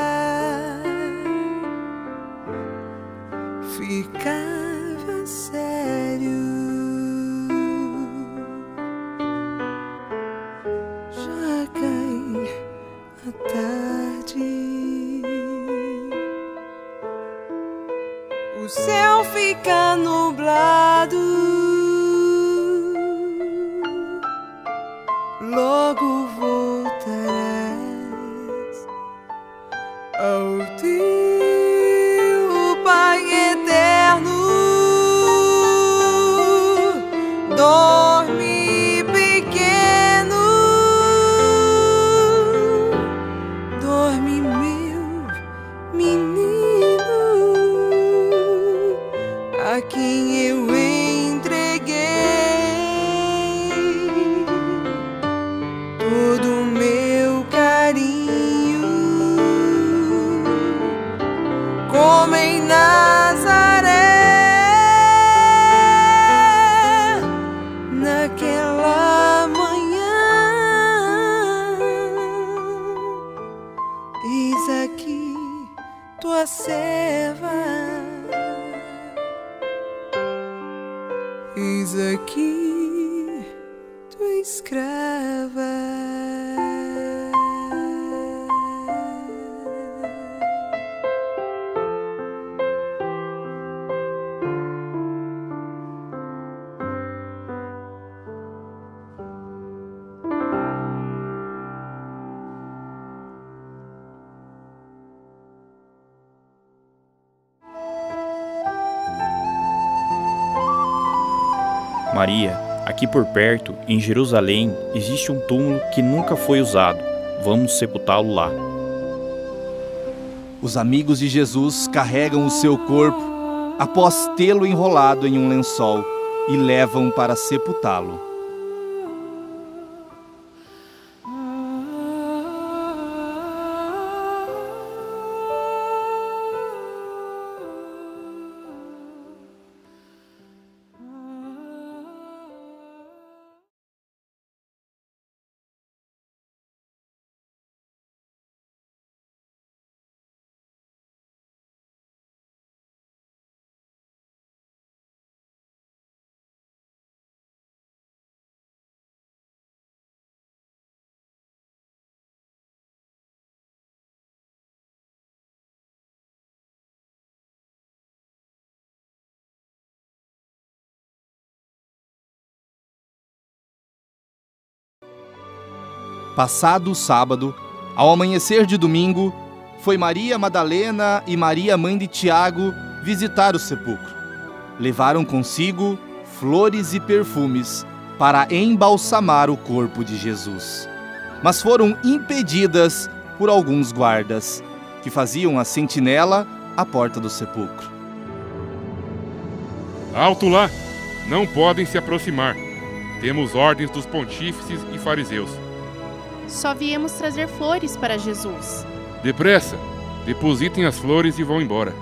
ficava sério. fica nublado, logo voltarás ao teu Pai eterno. Dorme, pequeno, dorme, meu menino, a quem eu entreguei todo o meu carinho, como em Nazaré. Naquela manhã, eis aqui tua serva, eis aqui tua escrava. Maria, aqui por perto, em Jerusalém, existe um túmulo que nunca foi usado. Vamos sepultá-lo lá. Os amigos de Jesus carregam o seu corpo após tê-lo enrolado em um lençol e levam para sepultá-lo. Passado o sábado, ao amanhecer de domingo, foi Maria Madalena e Maria, mãe de Tiago, visitar o sepulcro. Levaram consigo flores e perfumes para embalsamar o corpo de Jesus. Mas foram impedidas por alguns guardas, que faziam a sentinela à porta do sepulcro. Alto lá! Não podem se aproximar. Temos ordens dos pontífices e fariseus. Só viemos trazer flores para Jesus. Depressa! Depositem as flores e vão embora.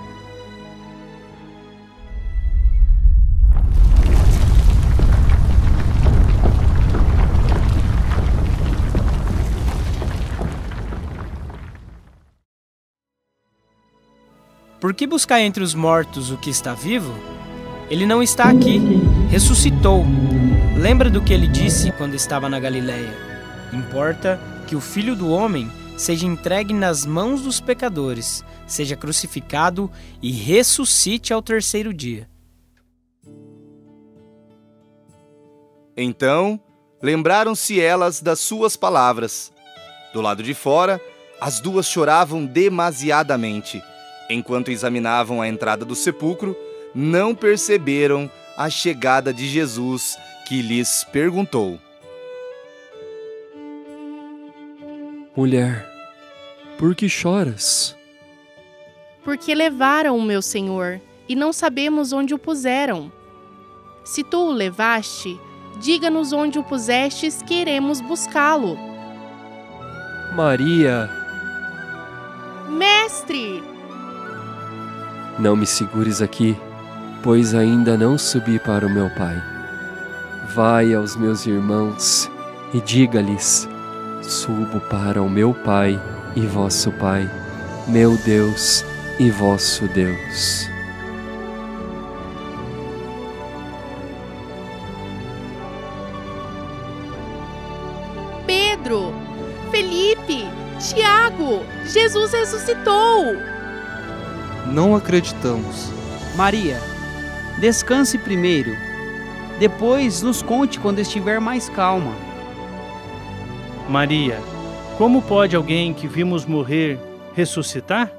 Por que buscar entre os mortos o que está vivo? Ele não está aqui, ressuscitou. Lembra do que ele disse quando estava na Galileia? Importa que o Filho do Homem seja entregue nas mãos dos pecadores, seja crucificado e ressuscite ao terceiro dia. Então, lembraram-se elas das suas palavras. Do lado de fora, as duas choravam demasiadamente. Enquanto examinavam a entrada do sepulcro, não perceberam a chegada de Jesus, que lhes perguntou: Mulher, por que choras? Porque levaram o meu Senhor, e não sabemos onde o puseram. Se tu o levaste, diga-nos onde o pusestes, que iremos buscá-lo. Maria! Mestre! Não me segures aqui, pois ainda não subi para o meu Pai. Vai aos meus irmãos e diga-lhes: subo para o meu Pai e vosso Pai, meu Deus e vosso Deus. Pedro, Felipe, Tiago, Jesus ressuscitou! Não acreditamos. Maria, Descanse primeiro. Depois nos conte quando estiver mais calma. Maria, como pode alguém que vimos morrer ressuscitar?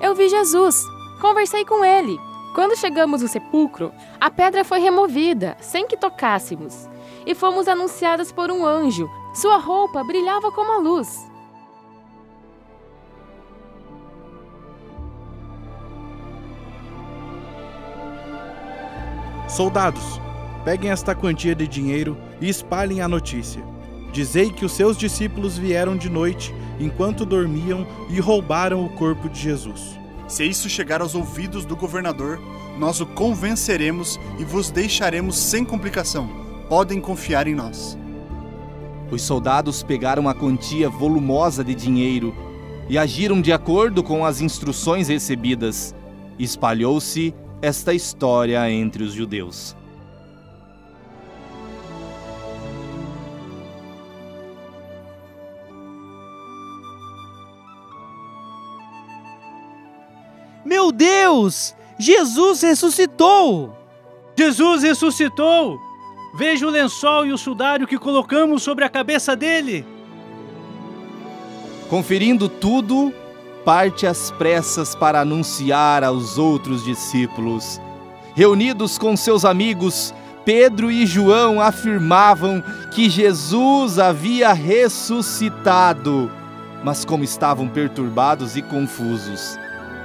Eu vi Jesus. Conversei com ele. Quando chegamos no sepulcro, a pedra foi removida, sem que tocássemos. E fomos anunciadas por um anjo. Sua roupa brilhava como a luz. Soldados, peguem esta quantia de dinheiro e espalhem a notícia. Dizei que os seus discípulos vieram de noite, enquanto dormiam, e roubaram o corpo de Jesus. Se isso chegar aos ouvidos do governador, nós o convenceremos e vos deixaremos sem complicação. Podem confiar em nós. Os soldados pegaram a quantia volumosa de dinheiro e agiram de acordo com as instruções recebidas. Espalhou-se esta história entre os judeus. Meu Deus! Jesus ressuscitou! Jesus ressuscitou! Veja o lençol e o sudário que colocamos sobre a cabeça dele. Conferindo tudo, parte às pressas para anunciar aos outros discípulos. Reunidos com seus amigos, Pedro e João afirmavam que Jesus havia ressuscitado. Mas como estavam perturbados e confusos,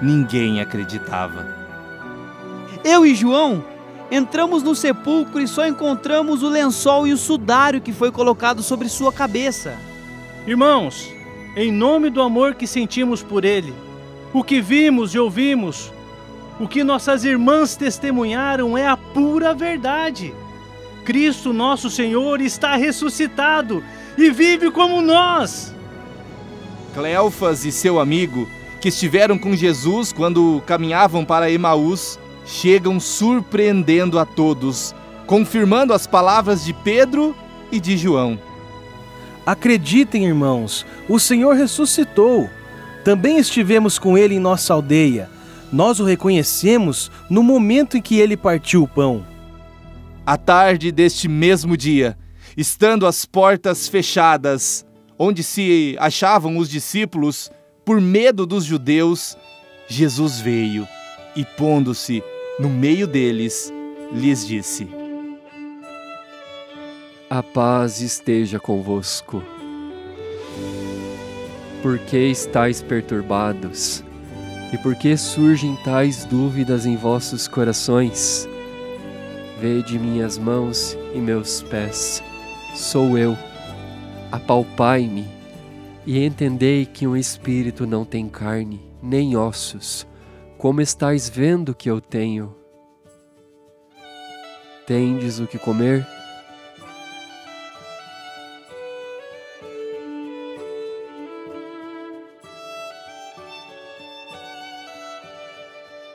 ninguém acreditava. Eu e João entramos no sepulcro e só encontramos o lençol e o sudário que foi colocado sobre sua cabeça. Irmãos, em nome do amor que sentimos por ele, o que vimos e ouvimos, o que nossas irmãs testemunharam é a pura verdade. Cristo, nosso Senhor, está ressuscitado e vive como nós. Cleofas e seu amigo, que estiveram com Jesus quando caminhavam para Emaús, chegam surpreendendo a todos, confirmando as palavras de Pedro e de João. Acreditem, irmãos, o Senhor ressuscitou. Também estivemos com ele em nossa aldeia. Nós o reconhecemos no momento em que ele partiu o pão. À tarde deste mesmo dia, estando as portas fechadas, onde se achavam os discípulos, por medo dos judeus, Jesus veio e, pondo-se no meio deles, lhes disse: A paz esteja convosco. Por que estáis perturbados? E por que surgem tais dúvidas em vossos corações? Vede minhas mãos e meus pés. Sou eu. Apalpai-me e entendei que um espírito não tem carne, nem ossos, como estáis vendo que eu tenho. Tendes o que comer?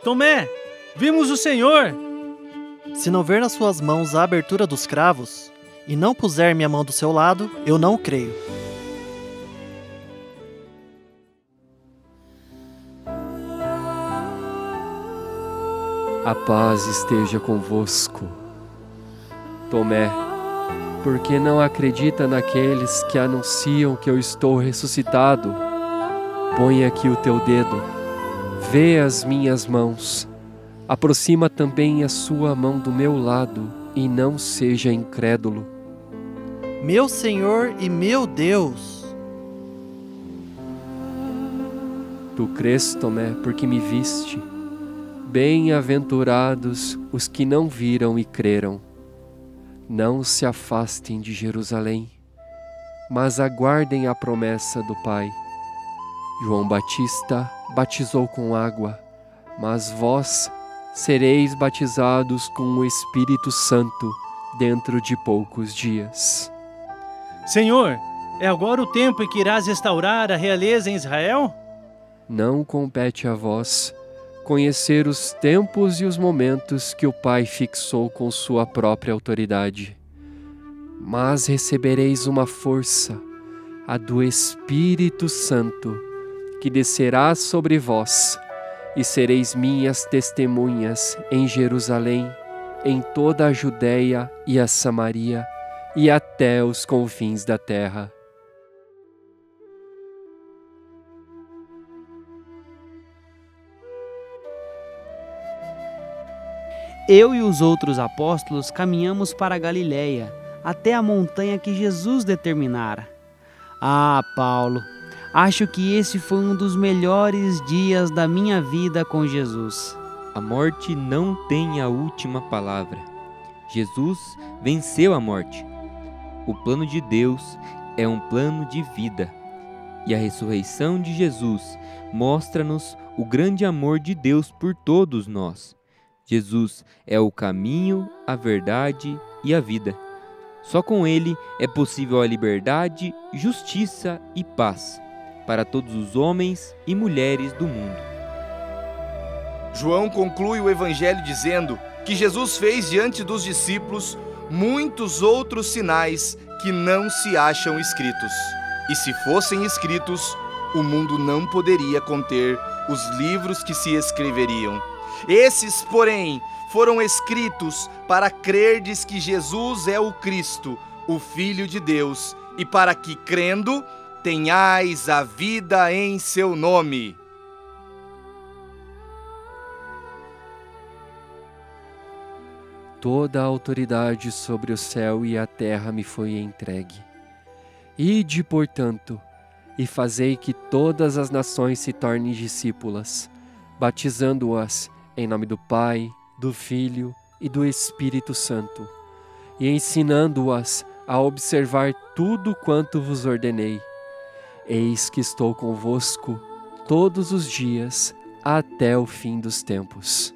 Tomé, vimos o Senhor! Se não ver nas suas mãos a abertura dos cravos, e não puser minha mão do seu lado, eu não creio. A paz esteja convosco. Tomé, por que não acredita naqueles que anunciam que eu estou ressuscitado? Põe aqui o teu dedo, vê as minhas mãos. Aproxima também a sua mão do meu lado e não seja incrédulo. Meu Senhor e meu Deus! Tu crês, Tomé, porque me viste. Bem-aventurados os que não viram e creram. Não se afastem de Jerusalém, mas aguardem a promessa do Pai. João Batista batizou com água, mas vós sereis batizados com o Espírito Santo dentro de poucos dias. Senhor, é agora o tempo em que irás restaurar a realeza em Israel? Não compete a vós conhecer os tempos e os momentos que o Pai fixou com sua própria autoridade. Mas recebereis uma força, a do Espírito Santo, que descerá sobre vós, e sereis minhas testemunhas em Jerusalém, em toda a Judéia e a Samaria e até os confins da terra. Eu e os outros apóstolos caminhamos para a Galiléia, até a montanha que Jesus determinara. Ah, Paulo, acho que esse foi um dos melhores dias da minha vida com Jesus. A morte não tem a última palavra. Jesus venceu a morte. O plano de Deus é um plano de vida. E a ressurreição de Jesus mostra-nos o grande amor de Deus por todos nós. Jesus é o caminho, a verdade e a vida. Só com Ele é possível a liberdade, justiça e paz para todos os homens e mulheres do mundo. João conclui o evangelho dizendo que Jesus fez diante dos discípulos muitos outros sinais que não se acham escritos. E se fossem escritos, o mundo não poderia conter os livros que se escreveriam. Esses, porém, foram escritos para crerdes que Jesus é o Cristo, o Filho de Deus, e para que, crendo, tenhais a vida em seu nome. Toda a autoridade sobre o céu e a terra me foi entregue. Ide, portanto, e fazei que todas as nações se tornem discípulas, batizando-as em nome do Pai, do Filho e do Espírito Santo, e ensinando-as a observar tudo quanto vos ordenei. Eis que estou convosco todos os dias até o fim dos tempos.